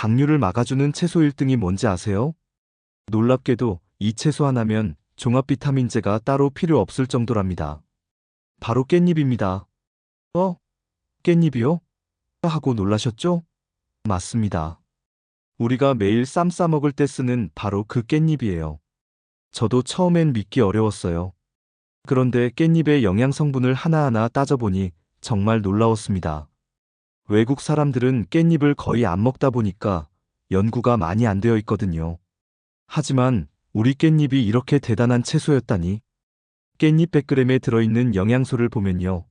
당뇨를 막아주는 채소 1등이 뭔지 아세요? 놀랍게도 이 채소 하나면 종합 비타민제가 따로 필요 없을 정도랍니다. 바로 깻잎입니다. 어? 깻잎이요? 하고 놀라셨죠? 맞습니다. 우리가 매일 쌈 싸 먹을 때 쓰는 바로 그 깻잎이에요. 저도 처음엔 믿기 어려웠어요. 그런데 깻잎의 영양 성분을 하나하나 따져보니 정말 놀라웠습니다. 외국 사람들은 깻잎을 거의 안 먹다 보니까 연구가 많이 안 되어 있거든요. 하지만 우리 깻잎이 이렇게 대단한 채소였다니. 깻잎 100g에 들어있는 영양소를 보면요.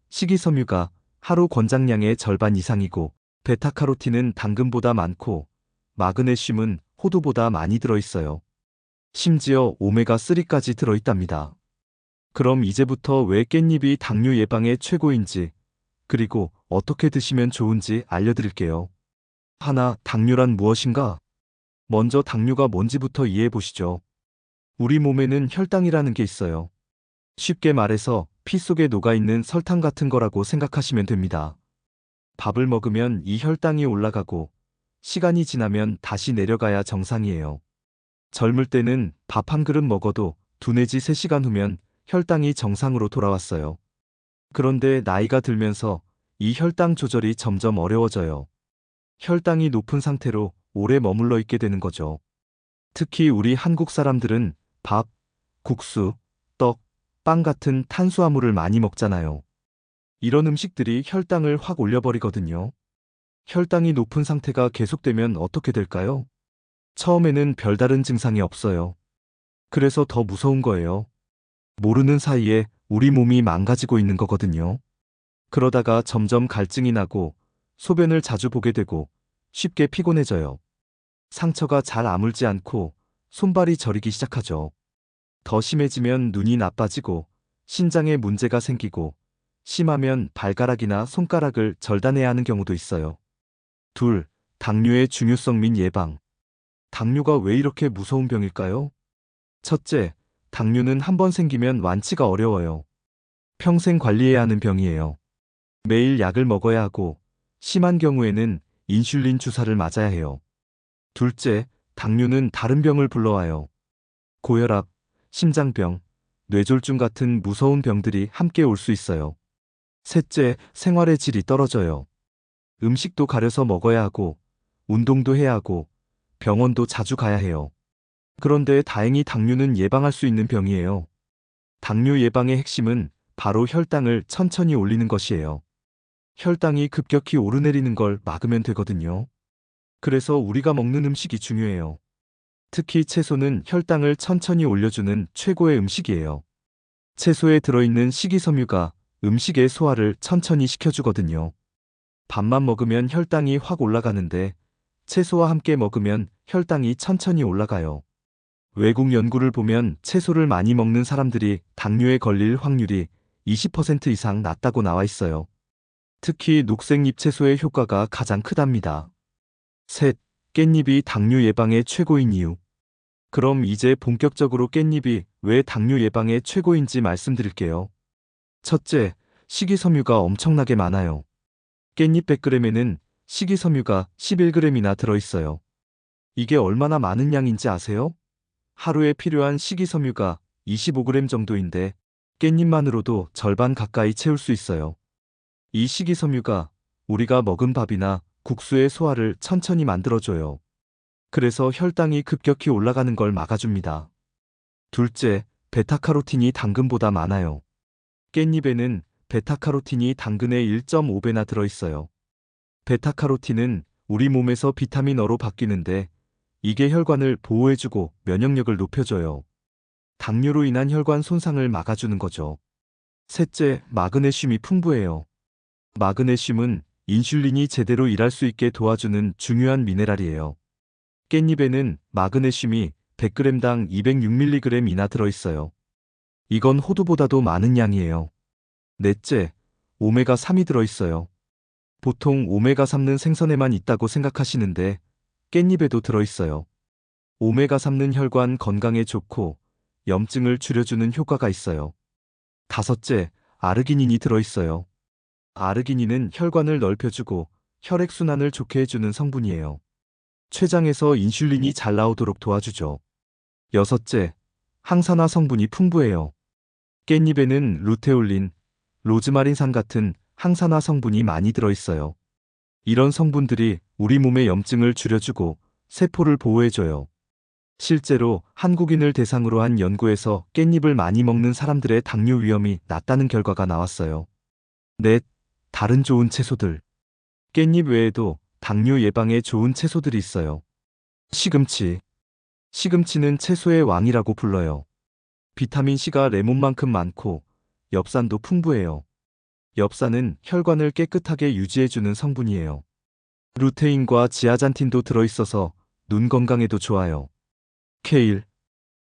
식이섬유가 하루 권장량의 절반 이상이고, 베타카로틴은 당근보다 많고, 마그네슘은 호두보다 많이 들어있어요. 심지어 오메가3까지 들어있답니다. 그럼 이제부터 왜 깻잎이 당뇨 예방에 최고인지, 그리고 어떻게 드시면 좋은지 알려드릴게요. 하나, 당뇨란 무엇인가? 먼저 당뇨가 뭔지부터 이해해 보시죠. 우리 몸에는 혈당이라는 게 있어요. 쉽게 말해서 피 속에 녹아있는 설탕 같은 거라고 생각하시면 됩니다. 밥을 먹으면 이 혈당이 올라가고 시간이 지나면 다시 내려가야 정상이에요. 젊을 때는 밥 한 그릇 먹어도 2 내지 3시간 후면 혈당이 정상으로 돌아왔어요. 그런데 나이가 들면서 이 혈당 조절이 점점 어려워져요. 혈당이 높은 상태로 오래 머물러 있게 되는 거죠. 특히 우리 한국 사람들은 밥, 국수, 떡, 빵 같은 탄수화물을 많이 먹잖아요. 이런 음식들이 혈당을 확 올려버리거든요. 혈당이 높은 상태가 계속되면 어떻게 될까요? 처음에는 별다른 증상이 없어요. 그래서 더 무서운 거예요. 모르는 사이에 우리 몸이 망가지고 있는 거거든요. 그러다가 점점 갈증이 나고 소변을 자주 보게 되고 쉽게 피곤해져요. 상처가 잘 아물지 않고 손발이 저리기 시작하죠. 더 심해지면 눈이 나빠지고 신장에 문제가 생기고 심하면 발가락이나 손가락을 절단해야 하는 경우도 있어요. 둘, 당뇨의 중요성 및 예방. 당뇨가 왜 이렇게 무서운 병일까요? 첫째, 당뇨는 한 번 생기면 완치가 어려워요. 평생 관리해야 하는 병이에요. 매일 약을 먹어야 하고 심한 경우에는 인슐린 주사를 맞아야 해요. 둘째, 당뇨는 다른 병을 불러와요. 고혈압, 심장병, 뇌졸중 같은 무서운 병들이 함께 올 수 있어요. 셋째, 생활의 질이 떨어져요. 음식도 가려서 먹어야 하고, 운동도 해야 하고, 병원도 자주 가야 해요. 그런데 다행히 당뇨는 예방할 수 있는 병이에요. 당뇨 예방의 핵심은 바로 혈당을 천천히 올리는 것이에요. 혈당이 급격히 오르내리는 걸 막으면 되거든요. 그래서 우리가 먹는 음식이 중요해요. 특히 채소는 혈당을 천천히 올려주는 최고의 음식이에요. 채소에 들어있는 식이섬유가 음식의 소화를 천천히 시켜주거든요. 밥만 먹으면 혈당이 확 올라가는데 채소와 함께 먹으면 혈당이 천천히 올라가요. 외국 연구를 보면 채소를 많이 먹는 사람들이 당뇨에 걸릴 확률이 20% 이상 낮다고 나와 있어요. 특히 녹색잎 채소의 효과가 가장 크답니다. 셋, 깻잎이 당뇨 예방의 최고인 이유. 그럼 이제 본격적으로 깻잎이 왜 당뇨 예방의 최고인지 말씀드릴게요. 첫째, 식이섬유가 엄청나게 많아요. 깻잎 100g에는 식이섬유가 11g이나 들어있어요. 이게 얼마나 많은 양인지 아세요? 하루에 필요한 식이섬유가 25g 정도인데 깻잎만으로도 절반 가까이 채울 수 있어요. 이 식이섬유가 우리가 먹은 밥이나 국수의 소화를 천천히 만들어줘요. 그래서 혈당이 급격히 올라가는 걸 막아줍니다. 둘째, 베타카로틴이 당근보다 많아요. 깻잎에는 베타카로틴이 당근의 1.5배나 들어있어요. 베타카로틴은 우리 몸에서 비타민 어로 바뀌는데 이게 혈관을 보호해주고 면역력을 높여줘요. 당뇨로 인한 혈관 손상을 막아주는 거죠. 셋째, 마그네슘이 풍부해요. 마그네슘은 인슐린이 제대로 일할 수 있게 도와주는 중요한 미네랄이에요. 깻잎에는 마그네슘이 100g당 206mg이나 들어있어요. 이건 호두보다도 많은 양이에요. 넷째, 오메가3이 들어있어요. 보통 오메가3는 생선에만 있다고 생각하시는데 깻잎에도 들어있어요. 오메가3는 혈관 건강에 좋고 염증을 줄여주는 효과가 있어요. 다섯째, 아르기닌이 들어있어요. 아르기닌은 혈관을 넓혀주고 혈액순환을 좋게 해주는 성분이에요. 췌장에서 인슐린이 잘 나오도록 도와주죠. 여섯째, 항산화 성분이 풍부해요. 깻잎에는 루테올린, 로즈마린산 같은 항산화 성분이 많이 들어있어요. 이런 성분들이 우리 몸의 염증을 줄여주고 세포를 보호해줘요. 실제로 한국인을 대상으로 한 연구에서 깻잎을 많이 먹는 사람들의 당뇨 위험이 낮다는 결과가 나왔어요. 넷, 다른 좋은 채소들. 깻잎 외에도 당뇨 예방에 좋은 채소들이 있어요. 시금치. 시금치는 채소의 왕이라고 불러요. 비타민C가 레몬만큼 많고 엽산도 풍부해요. 엽산은 혈관을 깨끗하게 유지해주는 성분이에요. 루테인과 지아잔틴도 들어있어서 눈 건강에도 좋아요. 케일.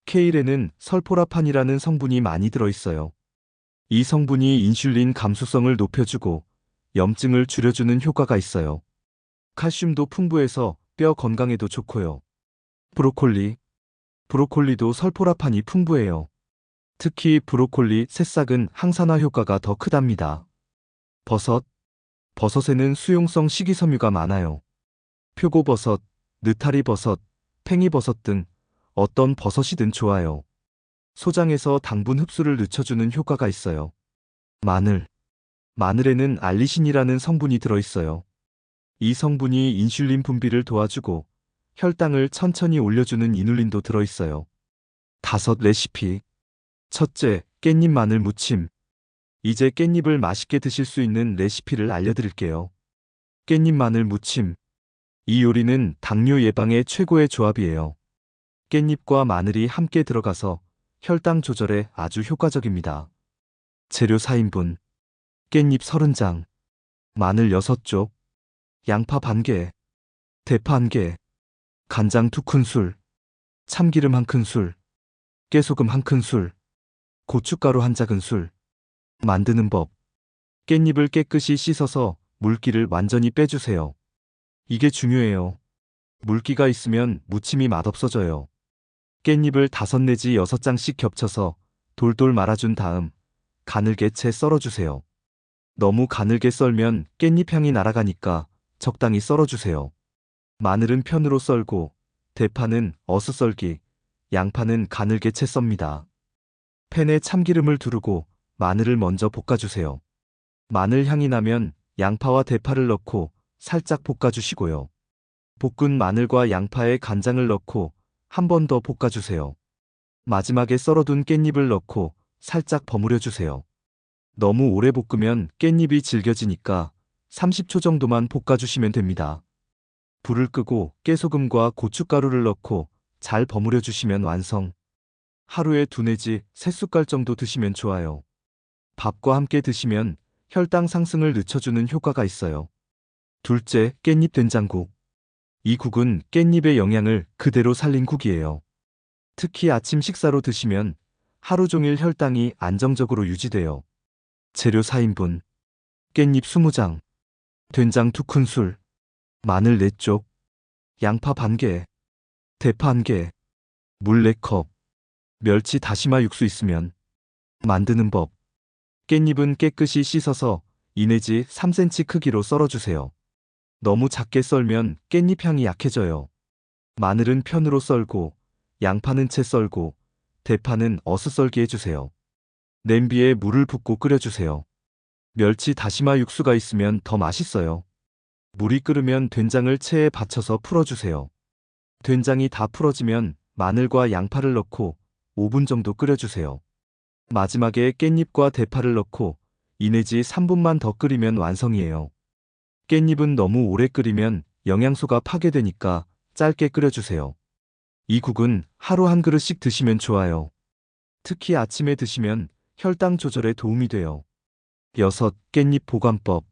케일에는 설포라판이라는 성분이 많이 들어있어요. 이 성분이 인슐린 감수성을 높여주고 염증을 줄여주는 효과가 있어요. 칼슘도 풍부해서 뼈 건강에도 좋고요. 브로콜리. 브로콜리도 설포라판이 풍부해요. 특히 브로콜리 새싹은 항산화 효과가 더 크답니다. 버섯. 버섯에는 수용성 식이섬유가 많아요. 표고버섯, 느타리버섯, 팽이버섯 등 어떤 버섯이든 좋아요. 소장에서 당분 흡수를 늦춰주는 효과가 있어요. 마늘. 마늘에는 알리신이라는 성분이 들어있어요. 이 성분이 인슐린 분비를 도와주고 혈당을 천천히 올려주는 이눌린도 들어있어요. 다섯 레시피. 첫째, 깻잎 마늘 무침. 이제 깻잎을 맛있게 드실 수 있는 레시피를 알려드릴게요. 깻잎 마늘 무침. 이 요리는 당뇨 예방에 최고의 조합이에요. 깻잎과 마늘이 함께 들어가서 혈당 조절에 아주 효과적입니다. 재료 4인분. 깻잎 30장, 마늘 6쪽, 양파 반개, 대파 1개, 간장 2큰술, 참기름 1큰술, 깨소금 1큰술, 고춧가루 1작은술. 만드는 법. 깻잎을 깨끗이 씻어서 물기를 완전히 빼주세요. 이게 중요해요. 물기가 있으면 무침이 맛없어져요. 깻잎을 5 내지 6장씩 겹쳐서 돌돌 말아준 다음 가늘게 채 썰어주세요. 너무 가늘게 썰면 깻잎 향이 날아가니까 적당히 썰어주세요. 마늘은 편으로 썰고 대파는 어슷 썰기, 양파는 가늘게 채 썹니다. 팬에 참기름을 두르고 마늘을 먼저 볶아주세요. 마늘 향이 나면 양파와 대파를 넣고 살짝 볶아주시고요. 볶은 마늘과 양파에 간장을 넣고 한 번 더 볶아주세요. 마지막에 썰어둔 깻잎을 넣고 살짝 버무려주세요. 너무 오래 볶으면 깻잎이 질겨지니까 30초 정도만 볶아주시면 됩니다. 불을 끄고 깨소금과 고춧가루를 넣고 잘 버무려주시면 완성. 하루에 2 내지 3숟갈 정도 드시면 좋아요. 밥과 함께 드시면 혈당 상승을 늦춰주는 효과가 있어요. 둘째, 깻잎 된장국. 이 국은 깻잎의 영양을 그대로 살린 국이에요. 특히 아침 식사로 드시면 하루 종일 혈당이 안정적으로 유지돼요. 재료 4인분. 깻잎 20장, 된장 2큰술, 마늘 4쪽, 양파 반개, 대파 1개, 물 4컵, 멸치 다시마 육수 있으면. 만드는 법. 깻잎은 깨끗이 씻어서 2 내지 3cm 크기로 썰어주세요. 너무 작게 썰면 깻잎 향이 약해져요. 마늘은 편으로 썰고 양파는 채 썰고 대파는 어슷 썰기 해주세요. 냄비에 물을 붓고 끓여주세요. 멸치 다시마 육수가 있으면 더 맛있어요. 물이 끓으면 된장을 체에 받쳐서 풀어주세요. 된장이 다 풀어지면 마늘과 양파를 넣고 5분 정도 끓여주세요. 마지막에 깻잎과 대파를 넣고 2 내지 3분만 더 끓이면 완성이에요. 깻잎은 너무 오래 끓이면 영양소가 파괴되니까 짧게 끓여주세요. 이 국은 하루 1그릇씩 드시면 좋아요. 특히 아침에 드시면 혈당 조절에 도움이 돼요. 여섯, 깻잎 보관법.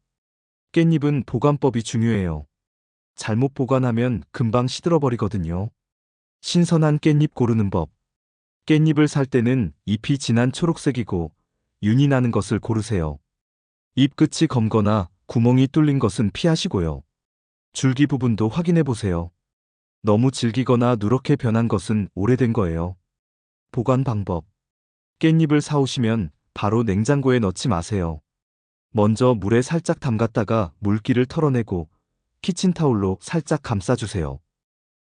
깻잎은 보관법이 중요해요. 잘못 보관하면 금방 시들어버리거든요. 신선한 깻잎 고르는 법. 깻잎을 살 때는 잎이 진한 초록색이고 윤이 나는 것을 고르세요. 잎 끝이 검거나 구멍이 뚫린 것은 피하시고요. 줄기 부분도 확인해 보세요. 너무 질기거나 누렇게 변한 것은 오래된 거예요. 보관 방법. 깻잎을 사오시면 바로 냉장고에 넣지 마세요. 먼저 물에 살짝 담갔다가 물기를 털어내고 키친타올로 살짝 감싸주세요.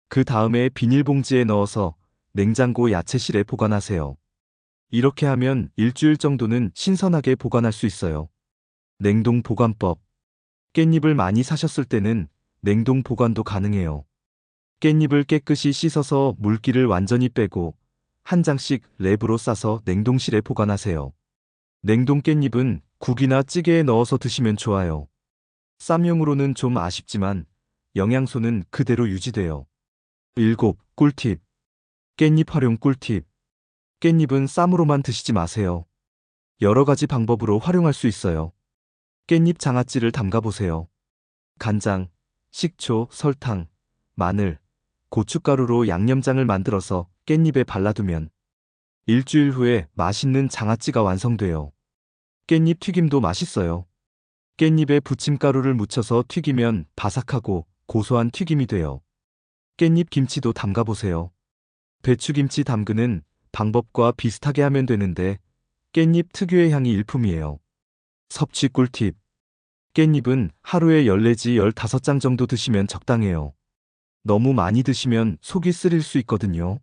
그 다음에 비닐봉지에 넣어서 냉장고 야채실에 보관하세요. 이렇게 하면 일주일 정도는 신선하게 보관할 수 있어요. 냉동 보관법. 깻잎을 많이 사셨을 때는 냉동 보관도 가능해요. 깻잎을 깨끗이 씻어서 물기를 완전히 빼고 한 장씩 랩으로 싸서 냉동실에 보관하세요. 냉동 깻잎은 국이나 찌개에 넣어서 드시면 좋아요. 쌈용으로는 좀 아쉽지만 영양소는 그대로 유지돼요. 7. 꿀팁. 깻잎 활용 꿀팁. 깻잎은 쌈으로만 드시지 마세요. 여러 가지 방법으로 활용할 수 있어요. 깻잎 장아찌를 담가보세요. 간장, 식초, 설탕, 마늘, 고춧가루로 양념장을 만들어서 깻잎에 발라두면 일주일 후에 맛있는 장아찌가 완성돼요. 깻잎 튀김도 맛있어요. 깻잎에 부침가루를 묻혀서 튀기면 바삭하고 고소한 튀김이 돼요. 깻잎 김치도 담가보세요. 배추김치 담그는 방법과 비슷하게 하면 되는데 깻잎 특유의 향이 일품이에요. 섭취 꿀팁. 깻잎은 하루에 14지 15장 정도 드시면 적당해요. 너무 많이 드시면 속이 쓰릴 수 있거든요.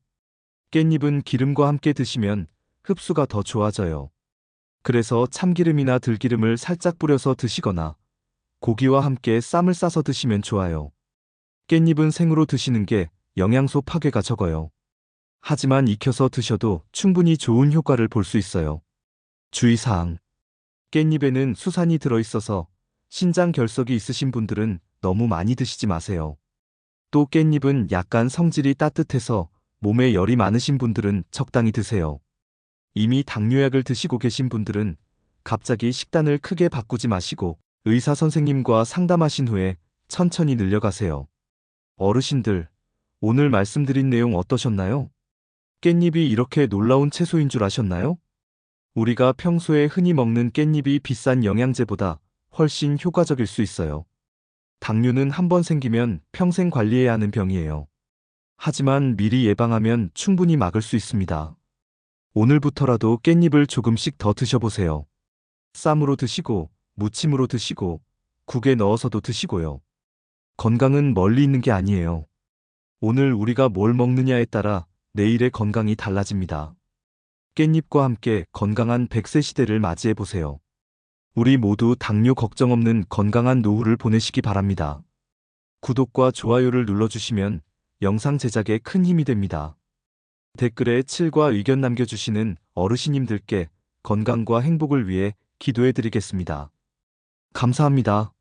깻잎은 기름과 함께 드시면 흡수가 더 좋아져요. 그래서 참기름이나 들기름을 살짝 뿌려서 드시거나 고기와 함께 쌈을 싸서 드시면 좋아요. 깻잎은 생으로 드시는 게 영양소 파괴가 적어요. 하지만 익혀서 드셔도 충분히 좋은 효과를 볼 수 있어요. 주의사항. 깻잎에는 수산이 들어있어서 신장 결석이 있으신 분들은 너무 많이 드시지 마세요. 또 깻잎은 약간 성질이 따뜻해서 몸에 열이 많으신 분들은 적당히 드세요. 이미 당뇨약을 드시고 계신 분들은 갑자기 식단을 크게 바꾸지 마시고 의사 선생님과 상담하신 후에 천천히 늘려가세요. 어르신들, 오늘 말씀드린 내용 어떠셨나요? 깻잎이 이렇게 놀라운 채소인 줄 아셨나요? 우리가 평소에 흔히 먹는 깻잎이 비싼 영양제보다 훨씬 효과적일 수 있어요. 당뇨는 한번 생기면 평생 관리해야 하는 병이에요. 하지만 미리 예방하면 충분히 막을 수 있습니다. 오늘부터라도 깻잎을 조금씩 더 드셔보세요. 쌈으로 드시고, 무침으로 드시고, 국에 넣어서도 드시고요. 건강은 멀리 있는 게 아니에요. 오늘 우리가 뭘 먹느냐에 따라 내일의 건강이 달라집니다. 깻잎과 함께 건강한 100세 시대를 맞이해보세요. 우리 모두 당뇨 걱정 없는 건강한 노후를 보내시기 바랍니다. 구독과 좋아요를 눌러주시면 영상 제작에 큰 힘이 됩니다. 댓글에 7과 의견 남겨주시는 어르신님들께 건강과 행복을 위해 기도해드리겠습니다. 감사합니다.